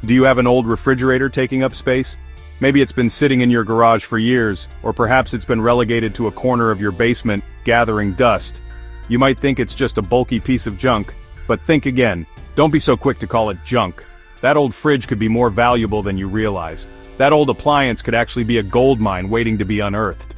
Do you have an old refrigerator taking up space? Maybe it's been sitting in your garage for years, or perhaps it's been relegated to a corner of your basement, gathering dust. You might think it's just a bulky piece of junk, but think again. Don't be so quick to call it junk. That old fridge could be more valuable than you realize. That old appliance could actually be a gold mine waiting to be unearthed.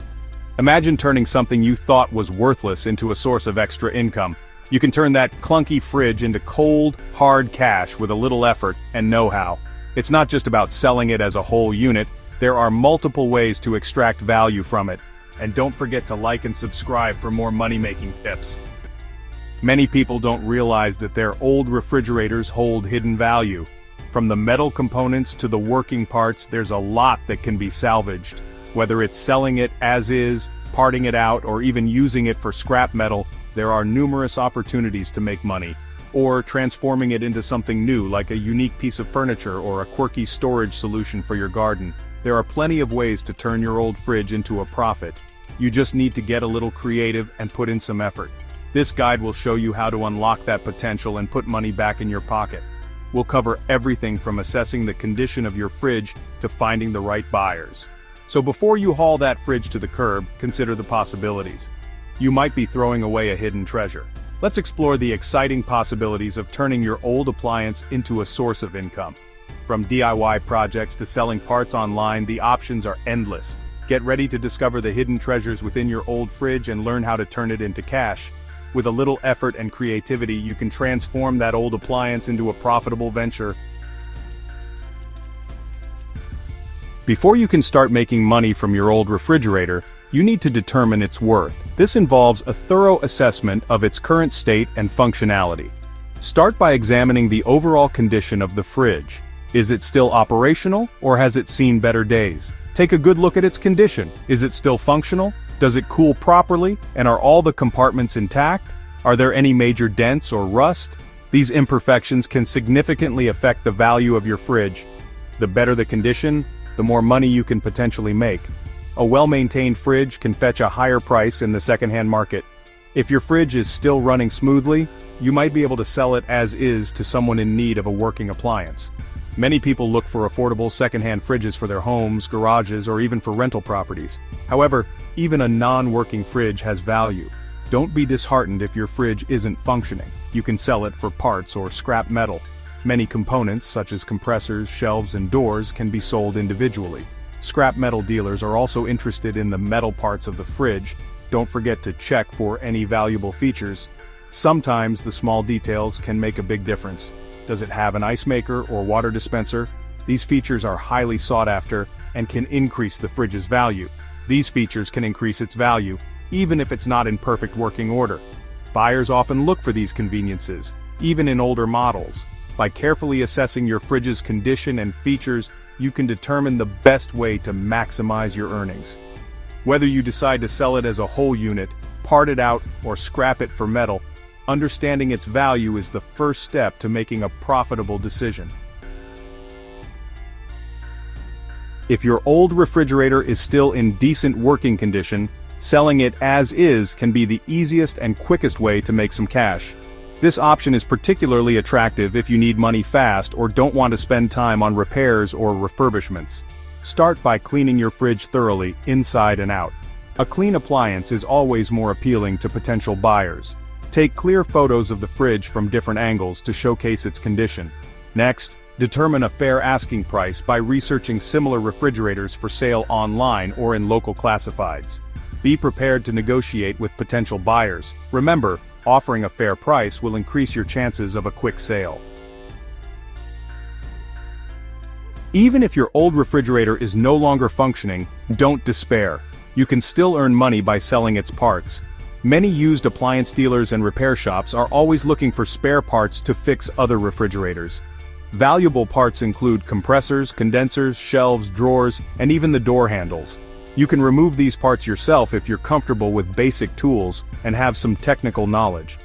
Imagine turning something you thought was worthless into a source of extra income. You can turn that clunky fridge into cold, hard cash with a little effort and know-how. It's not just about selling it as a whole unit, there are multiple ways to extract value from it. And don't forget to like and subscribe for more money-making tips. Many people don't realize that their old refrigerators hold hidden value. From the metal components to the working parts, there's a lot that can be salvaged. Whether it's selling it as is, parting it out, or even using it for scrap metal, there are numerous opportunities to make money. Or transforming it into something new, like a unique piece of furniture or a quirky storage solution for your garden. There are plenty of ways to turn your old fridge into a profit. You just need to get a little creative and put in some effort. This guide will show you how to unlock that potential and put money back in your pocket. We'll cover everything from assessing the condition of your fridge to finding the right buyers. So before you haul that fridge to the curb, consider the possibilities. You might be throwing away a hidden treasure. Let's explore the exciting possibilities of turning your old appliance into a source of income. From DIY projects to selling parts online, the options are endless. Get ready to discover the hidden treasures within your old fridge and learn how to turn it into cash. With a little effort and creativity, you can transform that old appliance into a profitable venture. Before you can start making money from your old refrigerator, you need to determine its worth. This involves a thorough assessment of its current state and functionality. Start by examining the overall condition of the fridge. Is it still operational, or has it seen better days? Take a good look at its condition. Is it still functional? Does it cool properly, and are all the compartments intact? Are there any major dents or rust? These imperfections can significantly affect the value of your fridge. The better the condition, the more money you can potentially make. A well-maintained fridge can fetch a higher price in the secondhand market. If your fridge is still running smoothly, you might be able to sell it as is to someone in need of a working appliance. Many people look for affordable secondhand fridges for their homes, garages, or even for rental properties. However, even a non-working fridge has value. Don't be disheartened if your fridge isn't functioning. You can sell it for parts or scrap metal. Many components, such as compressors, shelves, and doors, can be sold individually. Scrap metal dealers are also interested in the metal parts of the fridge. Don't forget to check for any valuable features. Sometimes the small details can make a big difference. Does it have an ice maker or water dispenser? These features are highly sought after and can increase the fridge's value. These features can increase its value, even if it's not in perfect working order. Buyers often look for these conveniences, even in older models. By carefully assessing your fridge's condition and features, you can determine the best way to maximize your earnings. Whether you decide to sell it as a whole unit, part it out, or scrap it for metal, understanding its value is the first step to making a profitable decision. If your old refrigerator is still in decent working condition, selling it as is can be the easiest and quickest way to make some cash. This option is particularly attractive if you need money fast or don't want to spend time on repairs or refurbishments. Start by cleaning your fridge thoroughly, inside and out. A clean appliance is always more appealing to potential buyers. Take clear photos of the fridge from different angles to showcase its condition. Next, determine a fair asking price by researching similar refrigerators for sale online or in local classifieds. Be prepared to negotiate with potential buyers. Remember, offering a fair price will increase your chances of a quick sale. Even if your old refrigerator is no longer functioning, don't despair. You can still earn money by selling its parts. Many used appliance dealers and repair shops are always looking for spare parts to fix other refrigerators. Valuable parts include compressors, condensers, shelves, drawers, and even the door handles. You can remove these parts yourself if you're comfortable with basic tools and have some technical knowledge.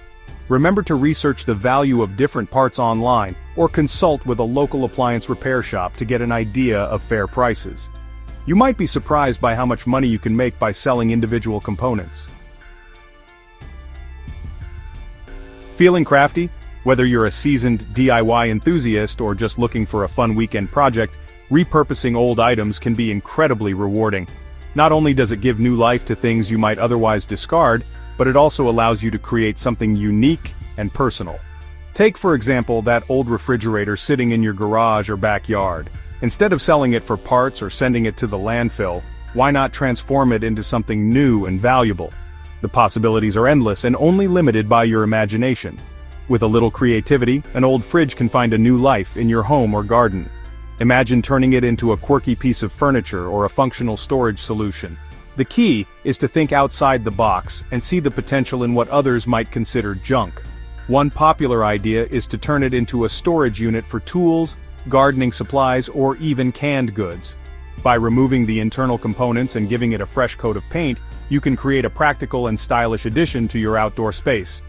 Remember to research the value of different parts online or consult with a local appliance repair shop to get an idea of fair prices. You might be surprised by how much money you can make by selling individual components. Feeling crafty? Whether you're a seasoned DIY enthusiast or just looking for a fun weekend project, repurposing old items can be incredibly rewarding. Not only does it give new life to things you might otherwise discard, but it also allows you to create something unique and personal. Take for example that old refrigerator sitting in your garage or backyard. Instead of selling it for parts or sending it to the landfill, why not transform it into something new and valuable? The possibilities are endless and only limited by your imagination. With a little creativity, an old fridge can find a new life in your home or garden. Imagine turning it into a quirky piece of furniture or a functional storage solution. The key is to think outside the box and see the potential in what others might consider junk. One popular idea is to turn it into a storage unit for tools, gardening supplies, or even canned goods. By removing the internal components and giving it a fresh coat of paint, you can create a practical and stylish addition to your outdoor space.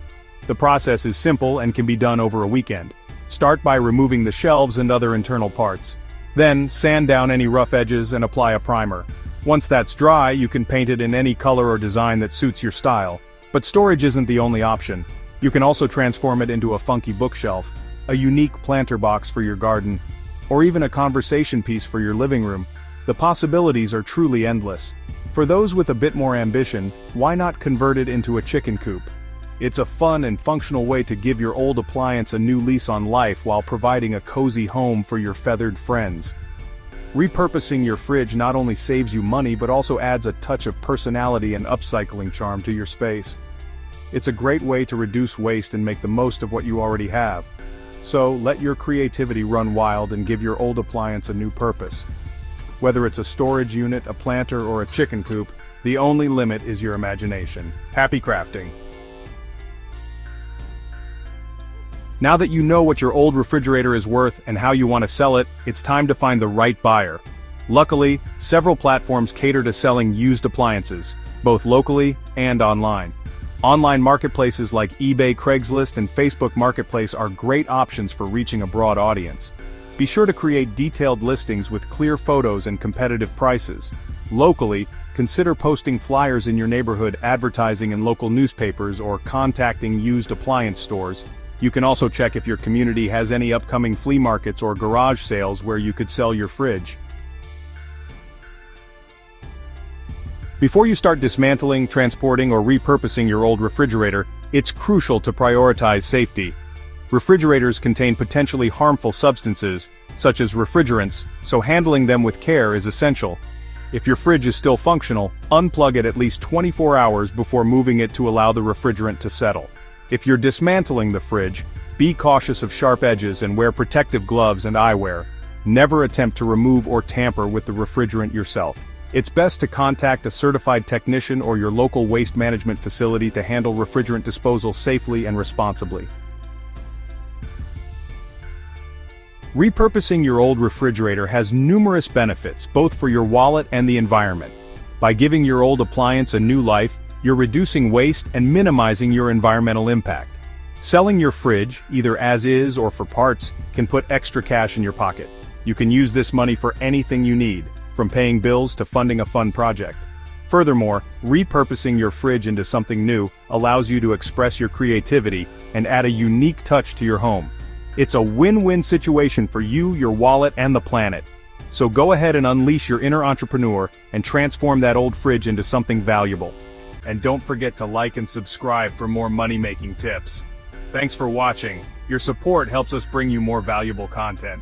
The process is simple and can be done over a weekend. Start by removing the shelves and other internal parts. Then, sand down any rough edges and apply a primer. Once that's dry, you can paint it in any color or design that suits your style. But storage isn't the only option. You can also transform it into a funky bookshelf, a unique planter box for your garden, or even a conversation piece for your living room. The possibilities are truly endless. For those with a bit more ambition, why not convert it into a chicken coop? It's a fun and functional way to give your old appliance a new lease on life while providing a cozy home for your feathered friends. Repurposing your fridge not only saves you money but also adds a touch of personality and upcycling charm to your space. It's a great way to reduce waste and make the most of what you already have. So, let your creativity run wild and give your old appliance a new purpose. Whether it's a storage unit, a planter, or a chicken coop, the only limit is your imagination. Happy crafting! Now that you know what your old refrigerator is worth and how you want to sell it, it's time to find the right buyer. Luckily, several platforms cater to selling used appliances, both locally and online. Online marketplaces like eBay, Craigslist, and Facebook Marketplace are great options for reaching a broad audience. Be sure to create detailed listings with clear photos and competitive prices. Locally, consider posting flyers in your neighborhood, advertising in local newspapers, or contacting used appliance stores. You can also check if your community has any upcoming flea markets or garage sales where you could sell your fridge. Before you start dismantling, transporting, or repurposing your old refrigerator, it's crucial to prioritize safety. Refrigerators contain potentially harmful substances, such as refrigerants, so handling them with care is essential. If your fridge is still functional, unplug it at least 24 hours before moving it to allow the refrigerant to settle. If you're dismantling the fridge, be cautious of sharp edges and wear protective gloves and eyewear. Never attempt to remove or tamper with the refrigerant yourself. It's best to contact a certified technician or your local waste management facility to handle refrigerant disposal safely and responsibly. Repurposing your old refrigerator has numerous benefits, both for your wallet and the environment. By giving your old appliance a new life, you're reducing waste and minimizing your environmental impact. Selling your fridge, either as is or for parts, can put extra cash in your pocket. You can use this money for anything you need, from paying bills to funding a fun project. Furthermore, repurposing your fridge into something new allows you to express your creativity and add a unique touch to your home. It's a win-win situation for you, your wallet, and the planet. So go ahead and unleash your inner entrepreneur and transform that old fridge into something valuable. And don't forget to like and subscribe for more money-making tips. Thanks for watching. Your support helps us bring you more valuable content.